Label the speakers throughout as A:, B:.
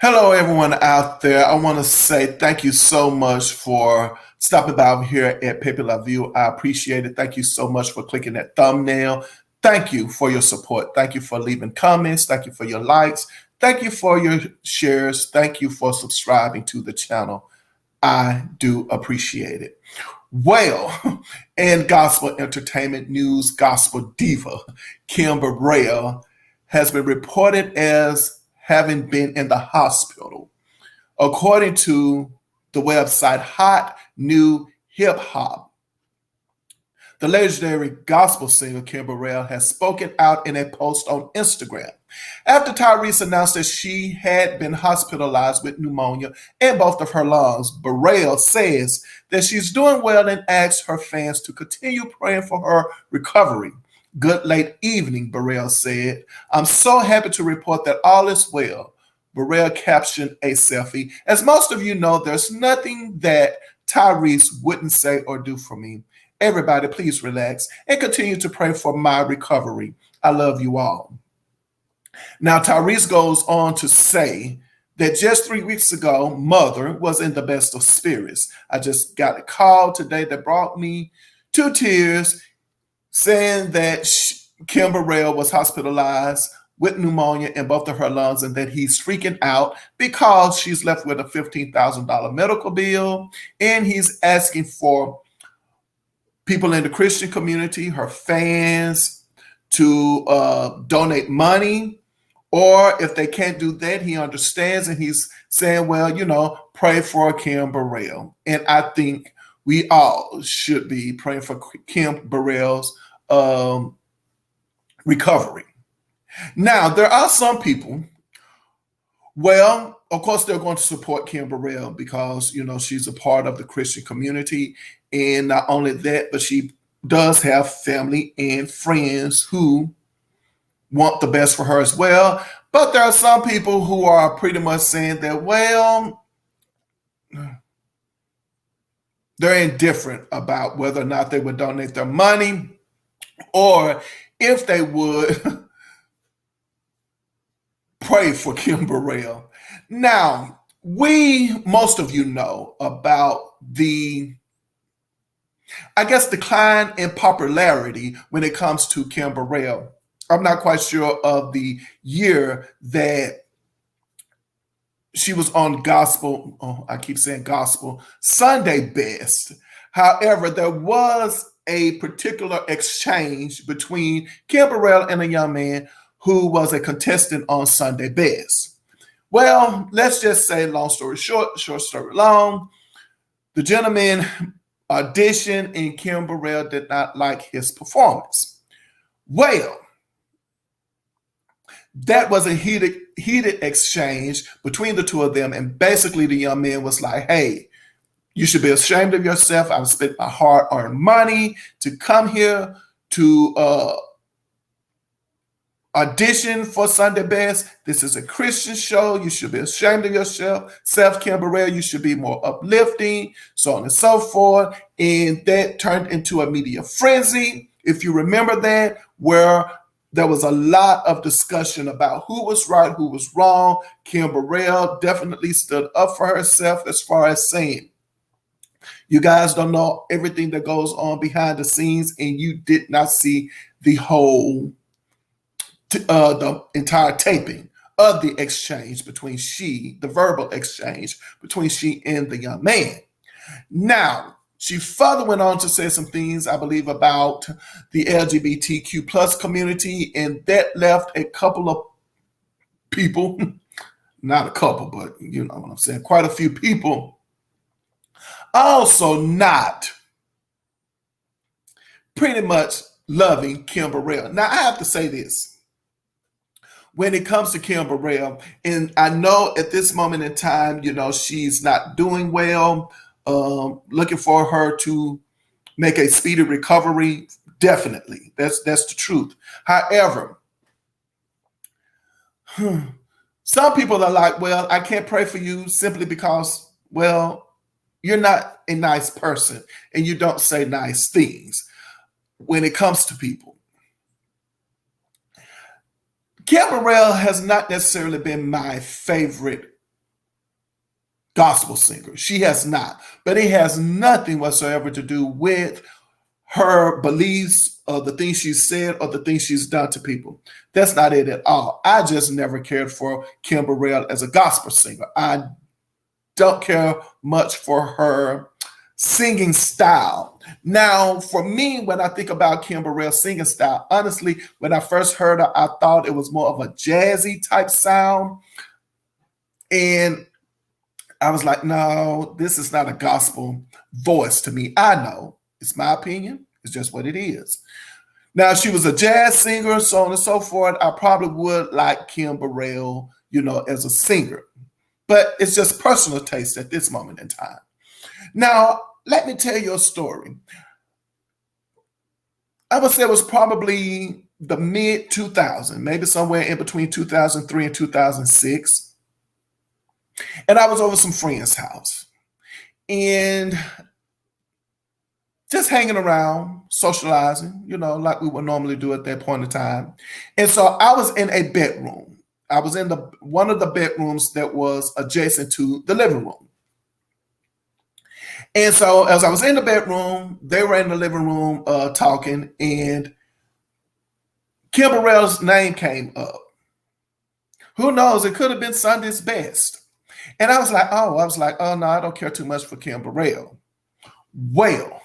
A: Hello, everyone out there. I want to say thank you so much for stopping by over here at Pepe La View. I appreciate it. Thank you so much for clicking that thumbnail. Thank you for your support. Thank you for leaving comments. Thank you for your likes. Thank you for your shares. Thank you for subscribing to the channel. I do appreciate it. Well, in gospel entertainment news, gospel diva Kim Burrell has been reported as having been in the hospital. According to the website Hot New Hip Hop, the legendary gospel singer Kim Burrell has spoken out in a post on Instagram after Tyrese announced that she had been hospitalized with pneumonia in both of her lungs. Burrell says that she's doing well and asks her fans to continue praying for her recovery. Good late evening, Burrell said. I'm so happy to report that all is well. Burrell captioned a selfie. As most of you know, there's nothing that Tyrese wouldn't say or do for me. Everybody, please relax and continue to pray for my recovery. I love you all. Now, Tyrese goes on to say that just 3 weeks ago, Mother was in the best of spirits. I just got a call today that brought me to tears, saying that Kim Burrell was hospitalized with pneumonia in both of her lungs and that he's freaking out because she's left with a $15,000 medical bill, and he's asking for people in the Christian community, her fans, to donate money, or if they can't do that, he understands, and he's saying, well, pray for Kim Burrell. And I think we all should be praying for Kim Burrell's recovery. Now, there are some people, of course, they're going to support Kim Burrell because, she's a part of the Christian community. And not only that, but she does have family and friends who want the best for her as well. But there are some people who are pretty much saying that, they're indifferent about whether or not they would donate their money or if they would pray for Kim Burrell. Now, most of you know about the decline in popularity when it comes to Kim Burrell. I'm not quite sure of the year that she was on Sunday Best. However, there was a particular exchange between Kim Burrell and a young man who was a contestant on Sunday Best. Well, let's just say, long story short, short story long, the gentleman auditioned and Kim Burrell did not like his performance. Well, that was a heated exchange between the two of them, and basically the young man was like, hey, you should be ashamed of yourself. I've spent my hard-earned money to come here to audition for Sunday Best. This is a Christian show. You should be ashamed of yourself. Kim Burrell, you should be more uplifting, so on and so forth. And that turned into a media frenzy, if you remember that, where there was a lot of discussion about who was right, who was wrong. Kim Burrell definitely stood up for herself as far as saying, you guys don't know everything that goes on behind the scenes, and you did not see the whole the entire taping of the exchange between the verbal exchange between she and the young man. Now, she further went on to say some things, I believe, about the LGBTQ plus community, and that left a couple of people, not a couple, but you know what I'm saying, quite a few people also not pretty much loving Kim Burrell. Now, I have to say this. When it comes to Kim Burrell, and I know at this moment in time, she's not doing well, looking for her to make a speedy recovery. Definitely. That's the truth. However, some people are like, well, I can't pray for you simply because, you're not a nice person and you don't say nice things when it comes to people. Kim Burrell has not necessarily been my favorite gospel singer. She has not. But it has nothing whatsoever to do with her beliefs or the things she's said or the things she's done to people. That's not it at all. I just never cared for Kim Burrell as a gospel singer. I don't care much for her singing style. Now, for me, when I think about Kim Burrell's singing style, honestly, when I first heard her, I thought it was more of a jazzy type sound. And I was like, no, this is not a gospel voice to me. I know. It's my opinion. It's just what it is. Now, if she was a jazz singer, so on and so forth, I probably would like Kim Burrell, as a singer. But it's just personal taste at this moment in time. Now, let me tell you a story. I would say it was probably the mid 2000s, maybe somewhere in between 2003 and 2006. And I was over some friend's house. And just hanging around, socializing, like we would normally do at that point in time. And so I was in a bedroom. I was in one of the bedrooms that was adjacent to the living room. And so as I was in the bedroom, they were in the living room talking, and Kim Burrell's name came up. Who knows? It could have been Sunday's Best. And I was like, oh no, I don't care too much for Kim Burrell. Well,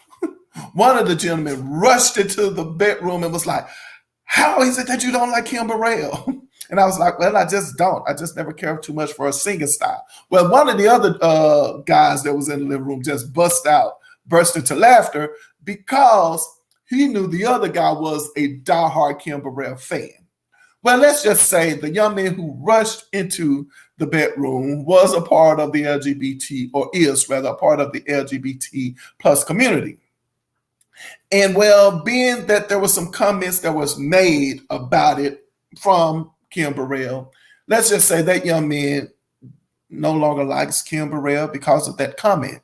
A: one of the gentlemen rushed into the bedroom and was like, how is it that you don't like Kim Burrell? And I was like, well, I just don't. I just never cared too much for her singing style. Well, one of the other guys that was in the living room just burst into laughter because he knew the other guy was a diehard Kim Burrell fan. Well, let's just say the young man who rushed into the bedroom was a part of the LGBT, or is rather a part of the LGBT plus community. And well, being that there was some comments that was made about it from Kim Burrell, let's just say that young man no longer likes Kim Burrell because of that comment.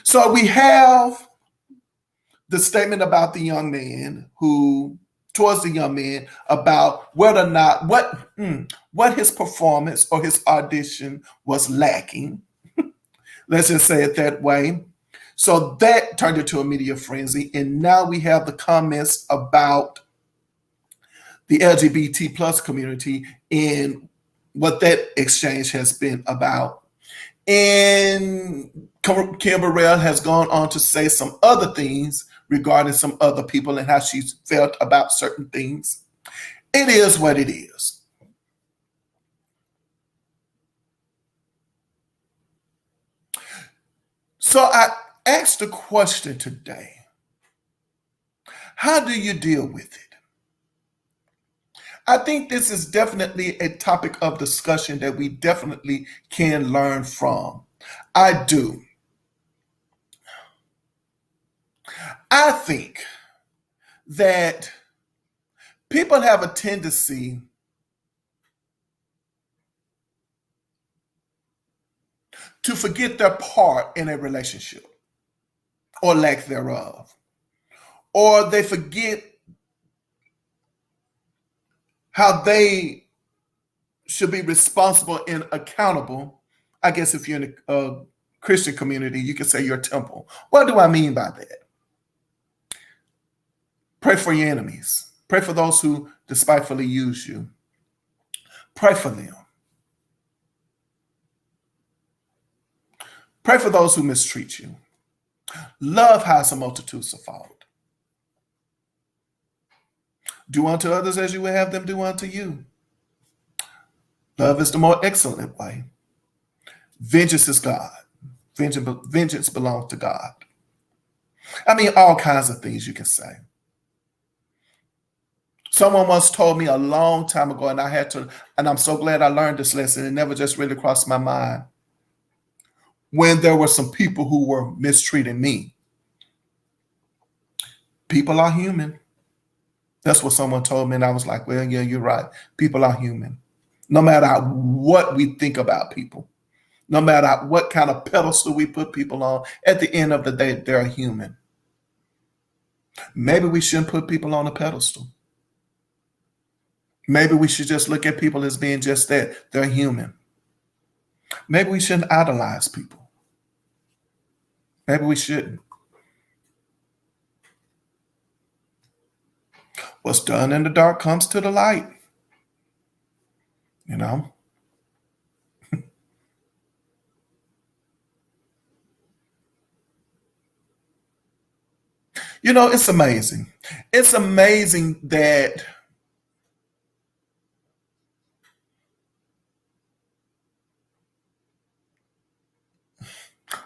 A: So we have the statement about the young man towards the young man about whether or not what his performance or his audition was lacking. Let's just say it that way. So that turned into a media frenzy. And now we have the comments about the LGBT plus community and what that exchange has been about. And Kim Burrell has gone on to say some other things regarding some other people and how she's felt about certain things. It is what it is. So I asked the question today, how do you deal with it? I think this is definitely a topic of discussion that we definitely can learn from. I do. I think that people have a tendency to forget their part in a relationship or lack thereof. Or they forget how they should be responsible and accountable. I guess if you're in a Christian community, you can say your temple. What do I mean by that? Pray for your enemies. Pray for those who despitefully use you. Pray for them. Pray for those who mistreat you. Love has a multitude of fault. Do unto others as you would have them do unto you. Love is the more excellent way. Vengeance is God. Vengeance belongs to God. I mean, all kinds of things you can say. Someone once told me a long time ago, and I'm so glad I learned this lesson. It never just really crossed my mind. When there were some people who were mistreating me. People are human. That's what someone told me, and I was like, well, yeah, you're right. People are human. No matter what we think about people, no matter what kind of pedestal we put people on, at the end of the day, they're human. Maybe we shouldn't put people on a pedestal. Maybe we should just look at people as being just that. They're human. Maybe we shouldn't idolize people. Maybe we shouldn't. What's done in the dark comes to the light, you know? You know, it's amazing. It's amazing that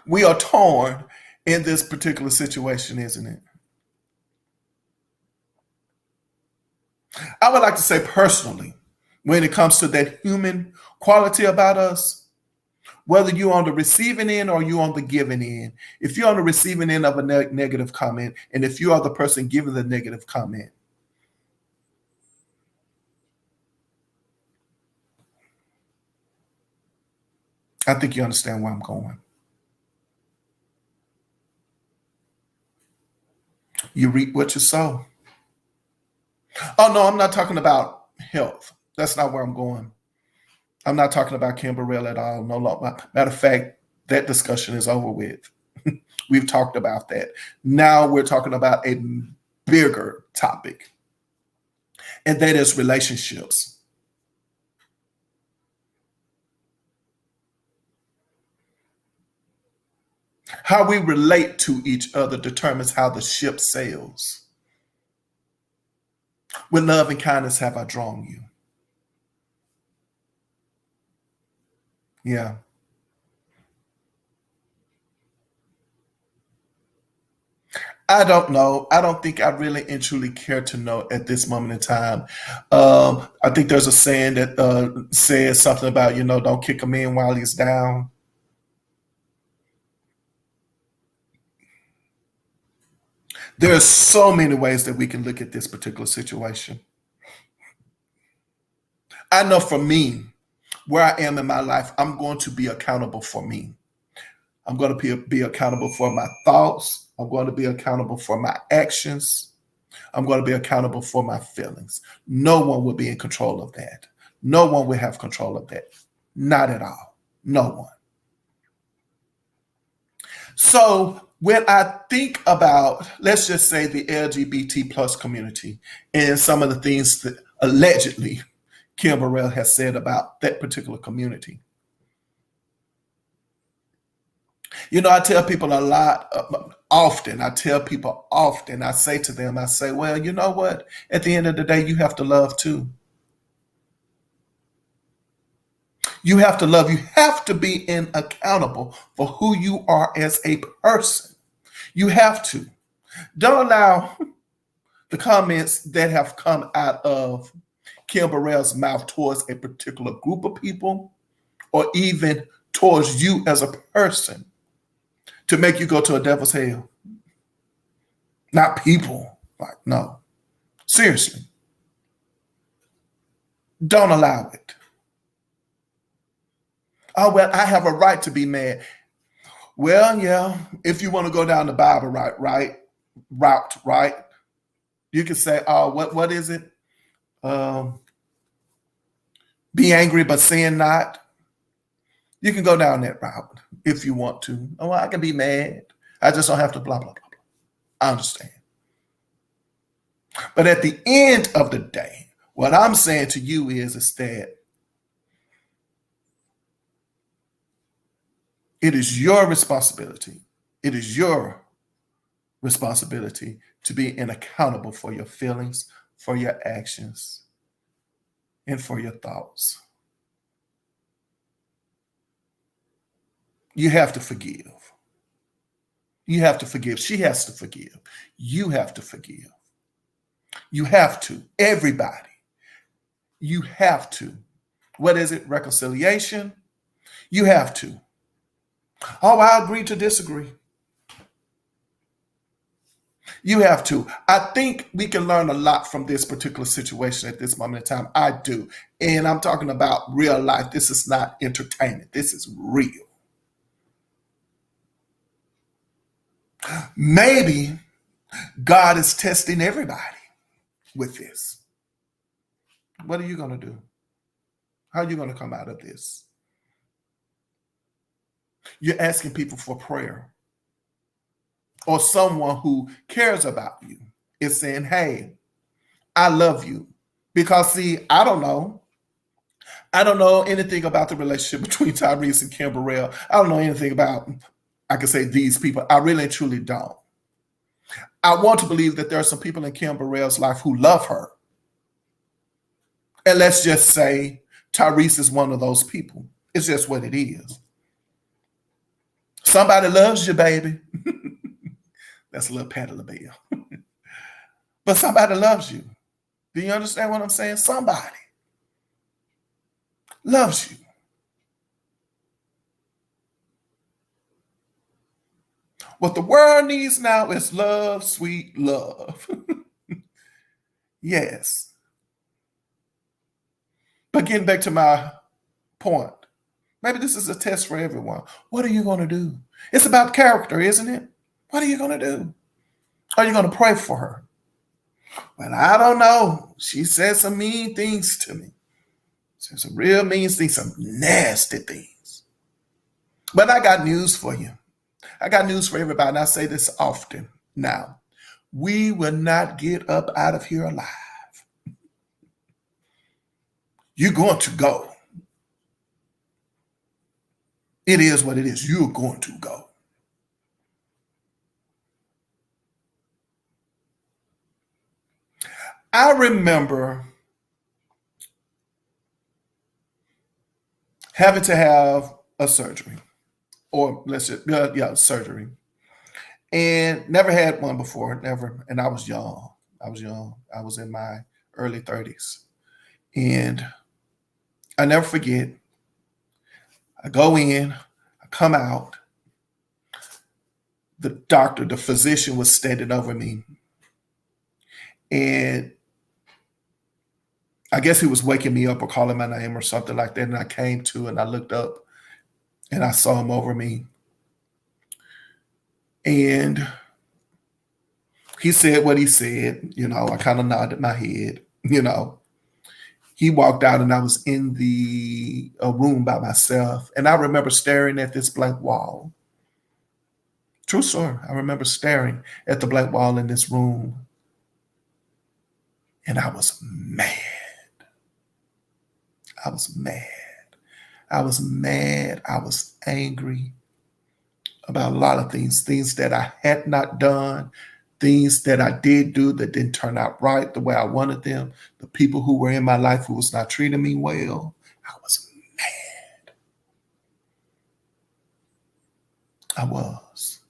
A: we are torn in this particular situation, isn't it? I would like to say personally, when it comes to that human quality about us, whether you're on the receiving end or you're on the giving end, if you're on the receiving end of a negative comment, and if you are the person giving the negative comment, I think you understand where I'm going. You reap what you sow. Oh, no, I'm not talking about health. That's not where I'm going. I'm not talking about Kim Burrell at all. No, matter of fact, that discussion is over with. We've talked about that. Now we're talking about a bigger topic, and that is relationships. How we relate to each other determines how the ship sails. With love and kindness have I drawn you. Yeah. I don't know. I don't think I really and truly care to know at this moment in time. I think there's a saying that says something about, don't kick a man while he's down. There are so many ways that we can look at this particular situation. I know for me, where I am in my life, I'm going to be accountable for me. I'm going to be accountable for my thoughts. I'm going to be accountable for my actions. I'm going to be accountable for my feelings. No one will be in control of that. No one will have control of that. Not at all. No one. So when I think about, let's just say, the LGBT plus community and some of the things that allegedly Kim Burrell has said about that particular community, I tell people a lot, often. I tell people often, I say to them, I say, well, you know what? At the end of the day, you have to love too. You have to love. You have to be accountable for who you are as a person. You have to. Don't allow the comments that have come out of Kim Burrell's mouth towards a particular group of people or even towards you as a person to make you go to a devil's hell. Not people. Like, no. Seriously. Don't allow it. Oh, well, I have a right to be mad. Well, yeah, if you want to go down the Bible route, right? You can say, oh, what is it? Be angry but sin not. You can go down that route if you want to. Oh, well, I can be mad. I just don't have to blah, blah, blah, blah. I understand. But at the end of the day, what I'm saying to you is that it is your responsibility. It is your responsibility to be accountable for your feelings, for your actions, and for your thoughts. You have to forgive. You have to forgive. She has to forgive. You have to forgive. You have to. Everybody. You have to. What is it? Reconciliation? You have to. Oh, I agree to disagree. You have to. I think we can learn a lot from this particular situation at this moment in time. I do. And I'm talking about real life. This is not entertainment. This is real. Maybe God is testing everybody with this. What are you going to do? How are you going to come out of this? You're asking people for prayer. Or someone who cares about you is saying, hey, I love you. Because see, I don't know. I don't know anything about the relationship between Tyrese and Kim Burrell. I don't know anything about, I can say, these people. I really and truly don't. I want to believe that there are some people in Kim Burrell's life who love her. And let's just say Tyrese is one of those people. It's just what it is. Somebody loves you, baby. That's a little Patti LaBelle. But somebody loves you. Do you understand what I'm saying? Somebody loves you. What the world needs now is love, sweet love. Yes. But getting back to my point, maybe this is a test for everyone. What are you going to do? It's about character, isn't it? What are you going to do? Are you going to pray for her? Well, I don't know. She said some mean things to me. Some real mean things, some nasty things. But I got news for you. I got news for everybody, and I say this often now. We will not get up out of here alive. You're going to go. It is what it is. You're going to go. I remember having to have a surgery, or let's just, surgery. And never had one before, never. And I was young. I was in my early 30s. And I never forget, I go in, I come out. The doctor, the physician was standing over me. And I guess he was waking me up or calling my name or something like that. And I came to and I looked up and I saw him over me. And he said what he said. I kind of nodded my head. He walked out and I was in the room by myself. And I remember staring at this blank wall. True story. I remember staring at the blank wall in this room. And I was mad. I was mad. I was angry about a lot of things that I had not done, things that I did do that didn't turn out right the way I wanted them, the people who were in my life who was not treating me well. I was mad. I was.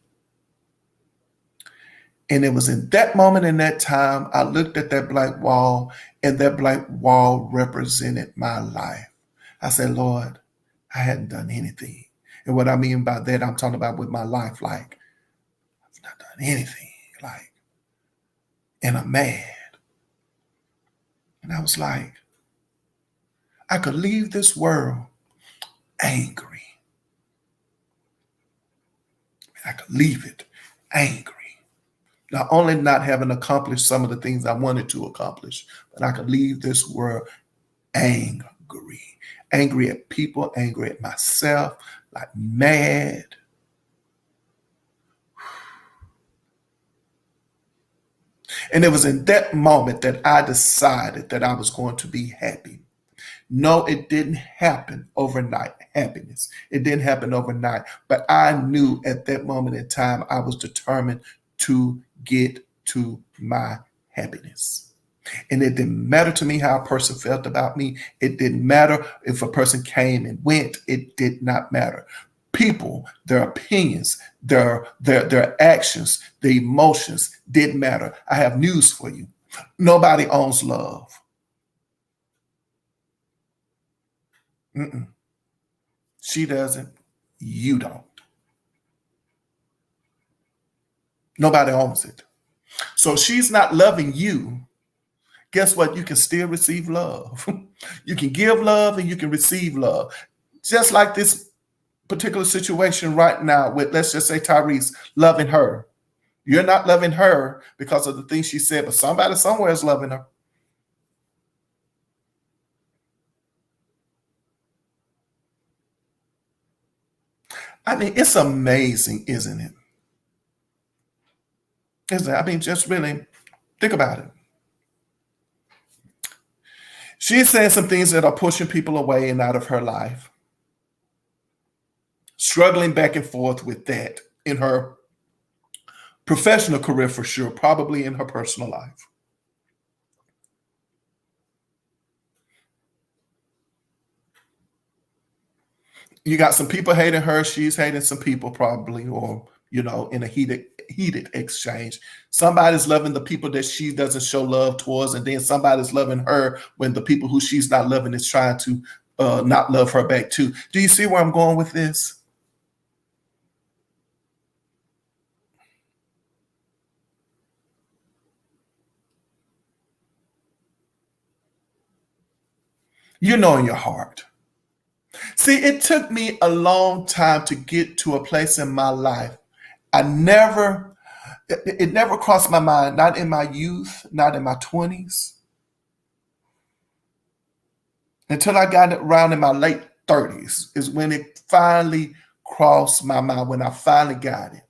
A: And it was in that moment, in that time, I looked at that blank wall, and that blank wall represented my life. I said, Lord, I hadn't done anything. And what I mean by that, I'm talking about with my life, like, I've not done anything, like, and I'm mad. And I was like, I could leave this world angry. I could leave it angry. Not only not having accomplished some of the things I wanted to accomplish, but I could leave this world angry. Angry at people, angry at myself, like mad. And it was in that moment that I decided that I was going to be happy. No, it didn't happen overnight, happiness. It didn't happen overnight. But I knew at that moment in time, I was determined to get to my happiness. And it didn't matter to me how a person felt about me. It didn't matter if a person came and went. It did not matter. People, their opinions, their actions, their emotions didn't matter. I have news for you. Nobody owns love. She doesn't. You don't. Nobody owns it. So she's not loving you. Guess what? You can still receive love. You can give love and you can receive love. Just like this particular situation right now with, let's just say, Tyrese loving her. You're not loving her because of the things she said, but somebody somewhere is loving her. I mean, it's amazing, isn't it? Isn't it? I mean, just really think about it. She's saying some things that are pushing people away and out of her life, struggling back and forth with that in her professional career for sure, probably in her personal life. You got some people hating her. She's hating some people probably, or in a heated exchange. Somebody's loving the people that she doesn't show love towards, and then somebody's loving her when the people who she's not loving is trying to not love her back too. Do you see where I'm going with this? You know in your heart. See, it took me a long time to get to a place in my life. I never, it never crossed my mind, not in my youth, not in my 20s, until I got it around in my late 30s, is when it finally crossed my mind, when I finally got it.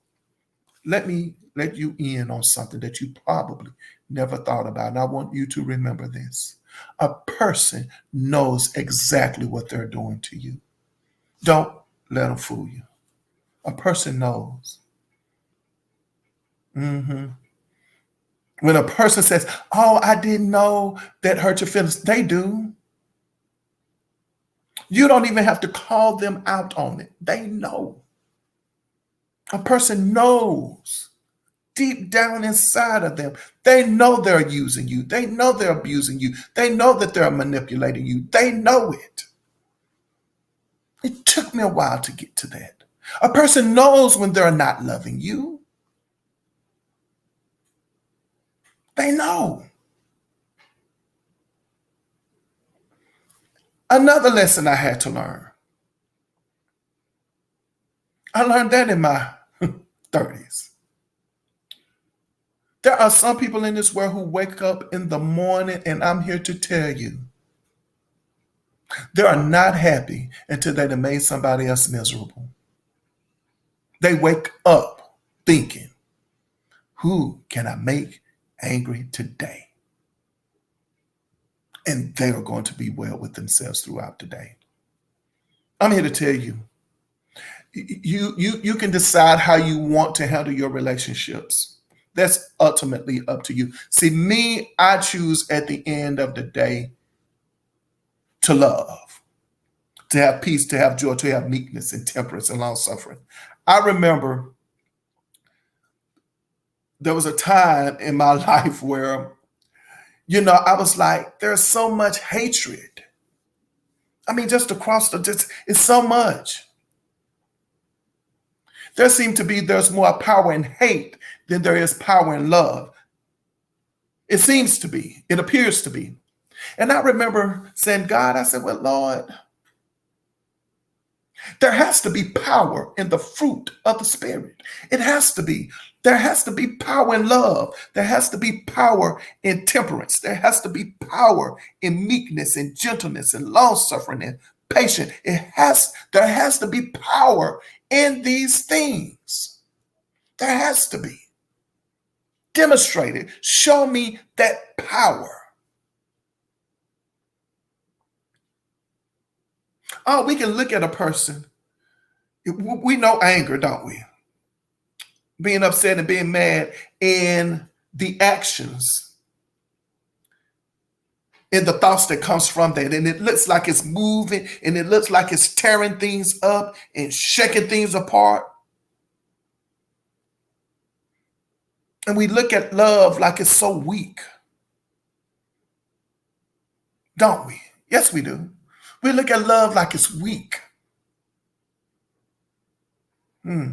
A: Let me let you in on something that you probably never thought about. And I want you to remember this. A person knows exactly what they're doing to you. Don't let them fool you. A person knows. Mhm. When a person says, "Oh, I didn't know that hurt your feelings," they do. You don't even have to call them out on it. They know. A person knows deep down inside of them. They know they're using you. They know they're abusing you. They know that they're manipulating you. They know it. It took me a while to get to that. A person knows when they're not loving you. They know. Another lesson I had to learn. I learned that in my 30s. There are some people in this world who wake up in the morning, and I'm here to tell you, they are not happy until they have made somebody else miserable. They wake up thinking, who can I make angry today? And they are going to be well with themselves throughout the day. I'm here to tell you, you can decide how you want to handle your relationships. That's ultimately up to you. See, me, I choose at the end of the day to love, to have peace, to have joy, to have meekness and temperance and long suffering. I remember there was a time in my life where, I was like, there's so much hatred. I mean, just across it's so much. There's more power in hate than there is power in love. It seems to be, it appears to be. And I remember saying, God, I said, well, Lord, there has to be power in the fruit of the Spirit. It has to be. There has to be power in love. There has to be power in temperance. There has to be power in meekness and gentleness and long suffering and patience. There has to be power in these things. There has to be. Demonstrate it. Show me that power. Oh, we can look at a person. We know anger, don't we? Being upset and being mad, and the actions and the thoughts that comes from that. And it looks like it's moving, and it looks like it's tearing things up and shaking things apart. And we look at love like it's so weak, don't we? Yes, we do. We look at love like it's weak. Hmm.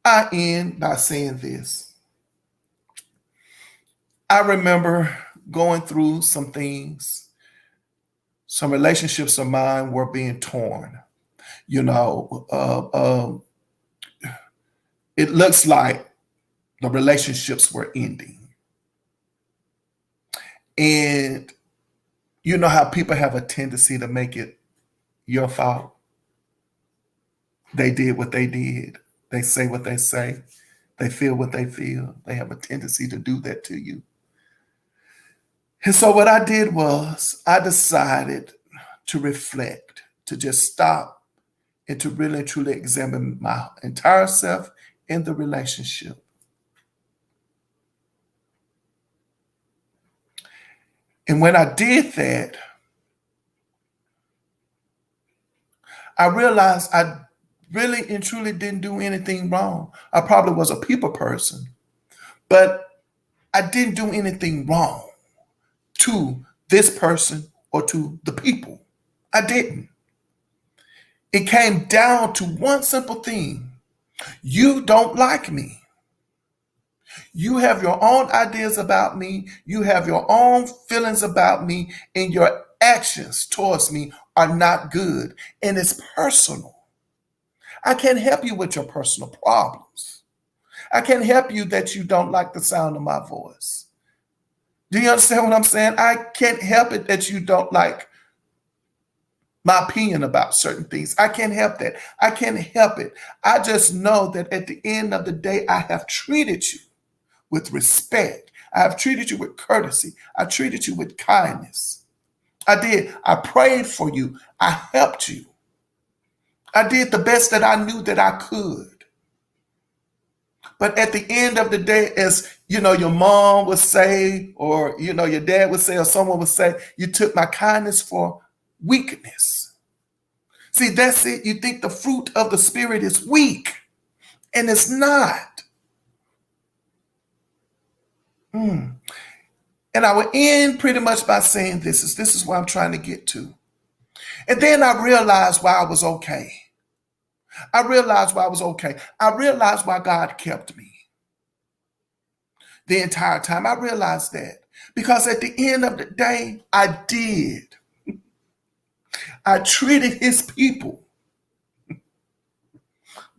A: I end by saying this. I remember going through some things. Some relationships of mine were being torn. You know, it looks like the relationships were ending. And you know how people have a tendency to make it your fault. They did what they did. They say what they say. They feel what they feel. They have a tendency to do that to you. And so what I did was I decided to reflect, to just stop and to really and truly examine my entire self in the relationship. And when I did that, I realized I really and truly didn't do anything wrong. I probably was a people person, but I didn't do anything wrong to this person or to the people. I didn't. It came down to one simple thing. You don't like me. You have your own ideas about me. You have your own feelings about me, and your actions towards me are not good. And it's personal. I can't help you with your personal problems. I can't help you that you don't like the sound of my voice. Do you understand what I'm saying? I can't help it that you don't like my opinion about certain things. I can't help that. I can't help it. I just know that at the end of the day, I have treated you with respect. I have treated you with courtesy. I treated you with kindness. I did. I prayed for you. I helped you. I did the best that I knew that I could. But at the end of the day, as you know, your mom would say, or you know, your dad would say, or someone would say, you took my kindness for weakness. See, that's it. You think the fruit of the Spirit is weak, and it's not. And I will end pretty much by saying this is what I'm trying to get to. And then I realized why I was okay. I realized why I was okay. I realized why God kept me the entire time. I realized that because at the end of the day, I did. I treated his people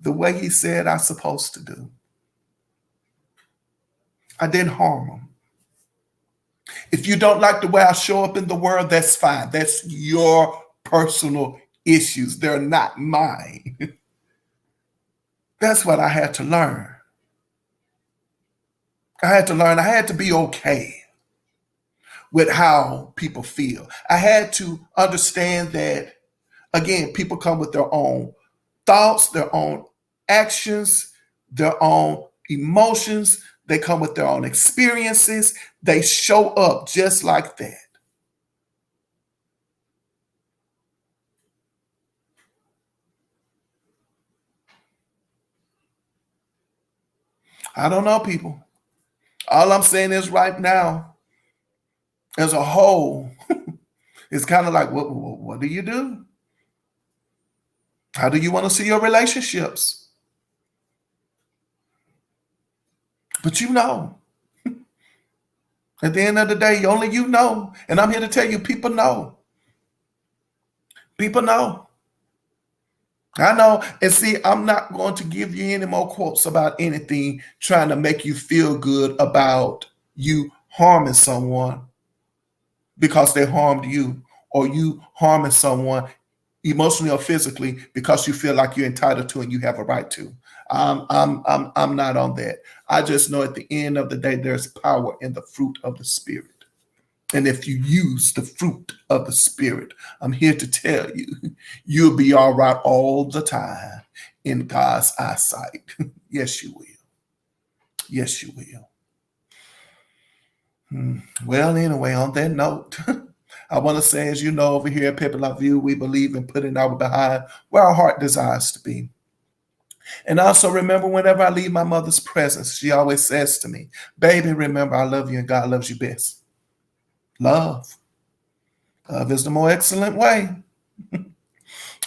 A: the way he said I'm supposed to do. I didn't harm them. If you don't like the way I show up in the world, that's fine. That's your personal issues. They're not mine. That's what I had to learn. I had to learn. I had to be okay with how people feel. I had to understand that, again, people come with their own thoughts, their own actions, their own emotions. They come with their own experiences. They show up just like that. I don't know, people. All I'm saying is right now, as a whole, it's kind of like, what do you do? How do you want to see your relationships? But you know, at the end of the day, only you know. And I'm here to tell you, people know. People know. I know. And see, I'm not going to give you any more quotes about anything trying to make you feel good about you harming someone because they harmed you, or you harming someone emotionally or physically because you feel like you're entitled to and you have a right to. I'm not on that. I just know at the end of the day, there's power in the fruit of the Spirit. And if you use the fruit of the Spirit, I'm here to tell you, you'll be all right all the time in God's eyesight. Yes, you will. Yes, you will. Well, anyway, on that note, I want to say, as you know, over here at Patti LaBelle, we believe in putting our behind where our heart desires to be. And also remember, whenever I leave my mother's presence, she always says to me, baby, remember, I love you and God loves you best. Love. Love is the more excellent way.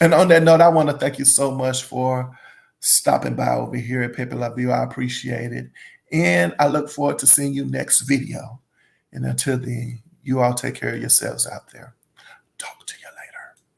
A: And on that note, I want to thank you so much for stopping by over here at Patti LaBelle. I appreciate it. And I look forward to seeing you next video. And until then, you all take care of yourselves out there. Talk to you.